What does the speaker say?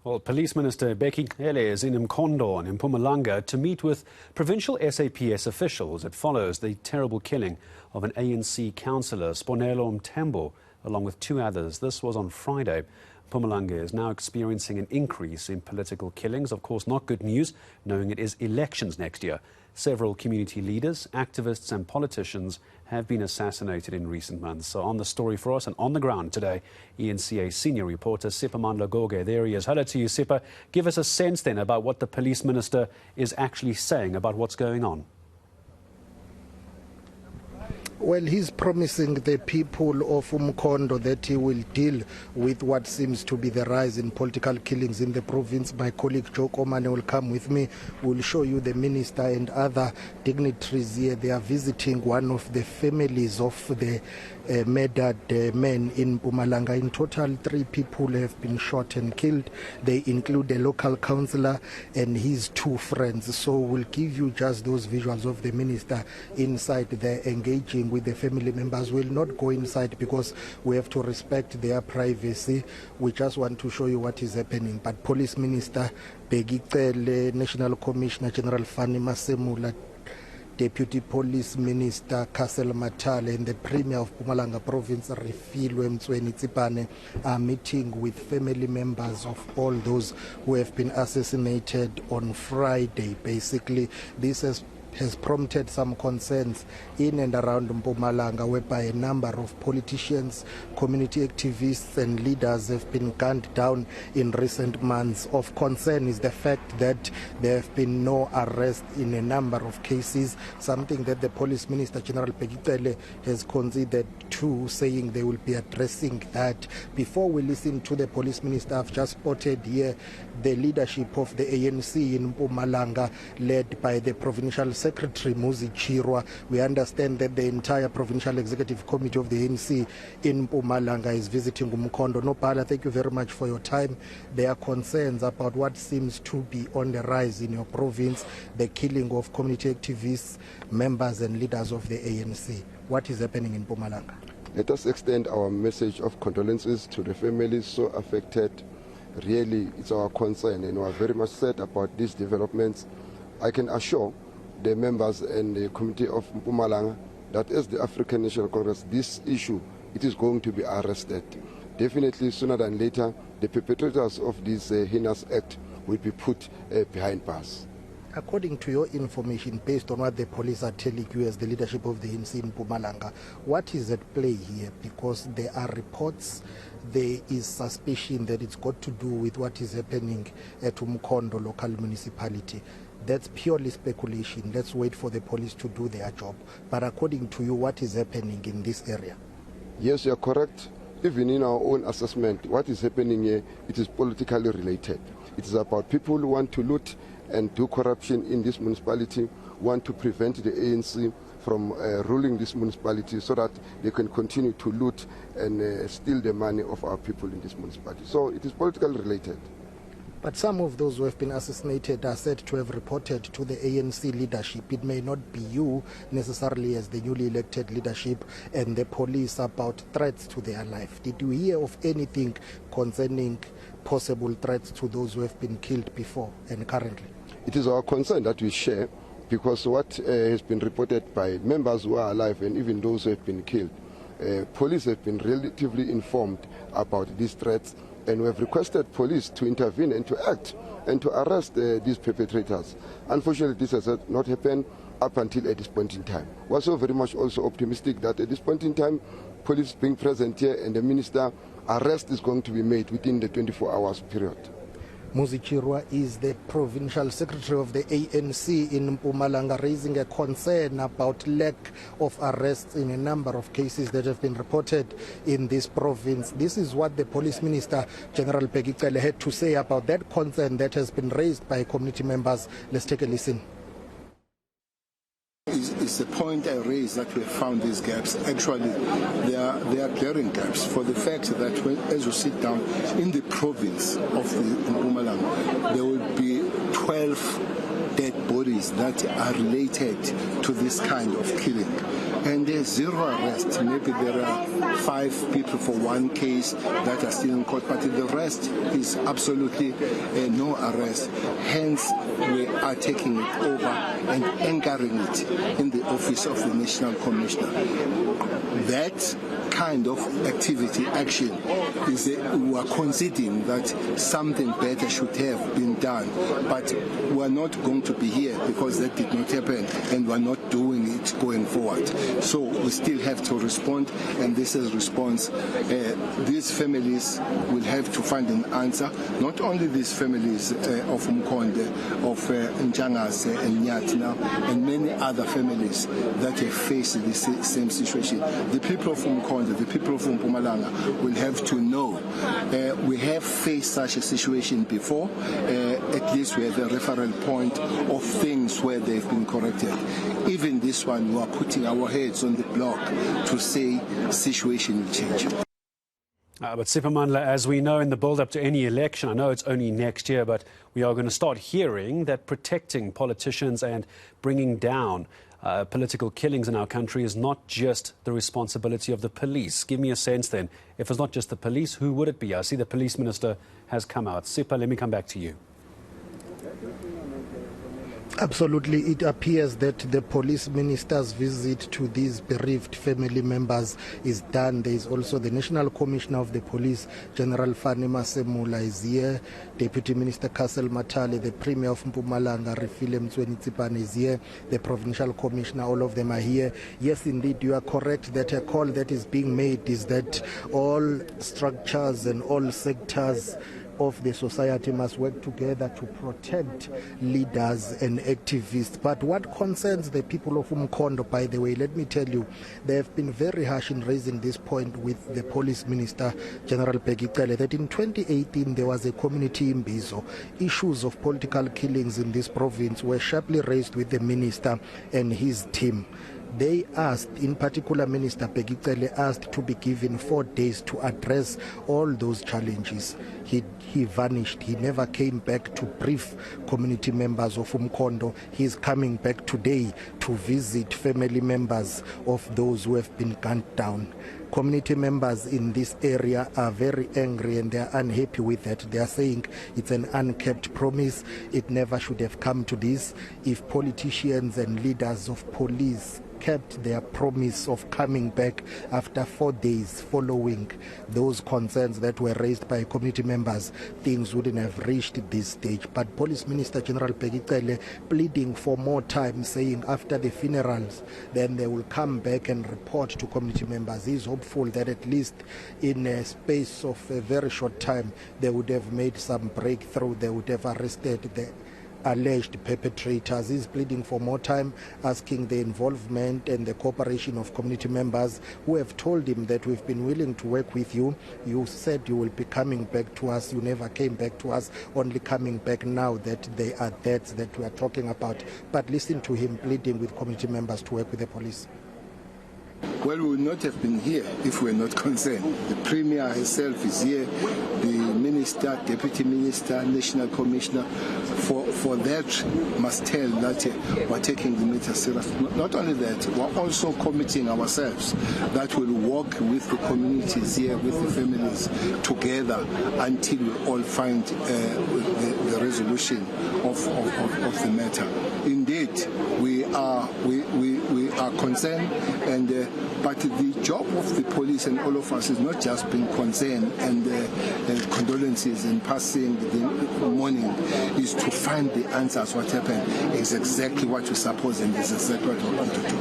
Well, Police Minister Cele is in Mkondo in Mpumalanga to meet with provincial SAPS officials. It follows the terrible killing of an ANC councillor, Sponelo Mtembo, along with two others. This was on Friday. Mpumalanga is now experiencing an increase in political killings. Of course, not good news, knowing it is elections next year. Several community leaders, activists and politicians have been assassinated in recent months. So on the story for us and on the ground today, eNCA senior reporter Sipa Mandlagoge. There he is. Hello to you, Sipa. Give us a sense then about what the police minister is actually saying about what's going on. Well, he's promising the people of Mkondo that he will deal with what seems to be the rise in political killings in the province. My colleague Joe Komane will come with me. We'll show you the minister and other dignitaries here. They are visiting one of the families of the murdered men in Mpumalanga. In total, 3 people have been shot and killed. They include a local councillor and his 2 friends. So we'll give you just those visuals of the minister inside there engaging with the family members. We'll not go inside because we have to respect their privacy. We just want to show you what is happening. But Police Minister Cele, National Commissioner General Fani Masemula, Deputy Police Minister Cele and the Premier of Mpumalanga Province Refilwe Mtsweni are meeting with family members of all those who have been assassinated on Friday. Basically, this has prompted some concerns in and around Mpumalanga, whereby a number of politicians, community activists and leaders have been gunned down in recent months. Of concern is the fact that there have been no arrests in a number of cases, something that the Police Minister General Cele has conceded to, saying they will be addressing that. Before we listen to the Police Minister, I've just spotted here the leadership of the ANC in Mpumalanga, led by the Provincial Secretary Muzi Chirwa. We understand that the entire Provincial Executive Committee of the ANC in Mpumalanga is visiting Mkondo. Nopala, thank you very much for your time. There are concerns about what seems to be on the rise in your province, the killing of community activists, members and leaders of the ANC. What is happening in Mpumalanga? Let us extend our message of condolences to the families so affected. Really, it's our concern, and we are very much sad about these developments. I can assure the members and the committee of Mpumalanga that as the African National Congress, this issue, it is going to be arrested. Definitely sooner than later, the perpetrators of this heinous act will be put behind bars. According to your information, based on what the police are telling you as the leadership of the ANC in Mpumalanga, what is at play here? Because there are reports, there is suspicion that it's got to do with what is happening at Mkondo local municipality. That's purely speculation. Let's wait for the police to do their job. But according to you, what is happening in this area? Yes, you're correct. Even in our own assessment, what is happening here, it is politically related. It is about people who want to loot and do corruption in this municipality, want to prevent the ANC from ruling this municipality so that they can continue to loot and steal the money of our people in this municipality. So it is politically related. But some of those who have been assassinated are said to have reported to the ANC leadership. It may not be you necessarily as the newly elected leadership and the police about threats to their life. Did you hear of anything concerning possible threats to those who have been killed before and currently? It is our concern that we share, because what has been reported by members who are alive and even those who have been killed, police have been relatively informed about these threats, and we have requested police to intervene and to act and to arrest these perpetrators. Unfortunately, this has not happened up until at this point in time. We're so very much also optimistic that at this point in time, police being present here and the minister, arrest is going to be made within the 24 hours period. Muzi Chirwa is the Provincial Secretary of the ANC in Mpumalanga, raising a concern about lack of arrests in a number of cases that have been reported in this province. This is what the Police Minister General Cele had to say about that concern that has been raised by community members. Let's take a listen. It's the point I raised that we have found these gaps. Actually, they are glaring gaps for the fact that as you sit down in the province of Mpumalanga, there will be 12 dead bodies families that are related to this kind of killing. And there's zero arrest. Maybe there are 5 people for one case that are still in court, but the rest is absolutely no arrest. Hence, we are taking it over and anchoring it in the office of the National Commissioner. That kind of activity, action, is we are conceding that something better should have been done, but we are not going to be here because that did not happen, and we are not doing it going forward. So we still have to respond, and this is response. These families will have to find an answer. Not only these families of Mkonde, of Njangase and Nyatina, and many other families that have faced this same situation. The people of Mkonde, the people of Mpumalanga will have to know we have faced such a situation before. At least we have a referral point of things where they've been corrected. Even this one, we are putting our heads on the block to say situation will change. But Siphamandla, as we know in the build-up to any election, I know it's only next year, but we are going to start hearing that protecting politicians and bringing down political killings in our country is not just the responsibility of the police. Give me a sense then, if it's not just the police, who would it be? I see the police minister has come out. Sipha, let me come back to you. Absolutely. It appears that the police minister's visit to these bereaved family members is done. There is also the National Commissioner of the Police, General Fani Masemula, is here. Deputy Minister Cele Matali, the Premier of Mpumalanga, Refile Mtsweni is here. The Provincial Commissioner, all of them are here. Yes, indeed, you are correct that a call that is being made is that all structures and all sectors of the society must work together to protect leaders and activists. But what concerns the people of Umkhondo, by the way, let me tell you, they have been very harsh in raising this point with the Police Minister, General Cele, that in 2018 there was a community in Bizo. Issues of political killings in this province were sharply raised with the minister and his team. They asked, in particular Minister Cele asked to be given 4 days to address all those challenges. He vanished. He never came back to brief community members of Umkhondo. He is coming back today to visit family members of those who have been gunned down. Community members in this area are very angry and they are unhappy with that. They are saying it's an unkept promise. It never should have come to this. If politicians and leaders of police kept their promise of coming back after 4 days following those concerns that were raised by community members, things wouldn't have reached this stage. But Police Minister General Cele pleading for more time, saying after the funerals, then they will come back and report to community members. He's hopeful that at least in a space of a very short time, they would have made some breakthrough. They would have arrested the alleged perpetrators. He's pleading for more time, asking the involvement and the cooperation of community members who have told him that we've been willing to work with you. You said you will be coming back to us. You never came back to us, only coming back now that they are deaths that we are talking about. But listen to him pleading with community members to work with the police. Well, we would not have been here if we were not concerned. The Premier herself is here, the Minister, Deputy Minister, National Commissioner. For that, must tell that we're taking the matter serious. Not only that, we're also committing ourselves that we'll work with the communities here, with the families together until we all find the resolution of the matter. Indeed, we are concerned, and but the job of the police and all of us is not just being concerned and condolences and passing the mourning, is to find the answers. What happened is exactly what we suppose, and this is exactly what we want to do.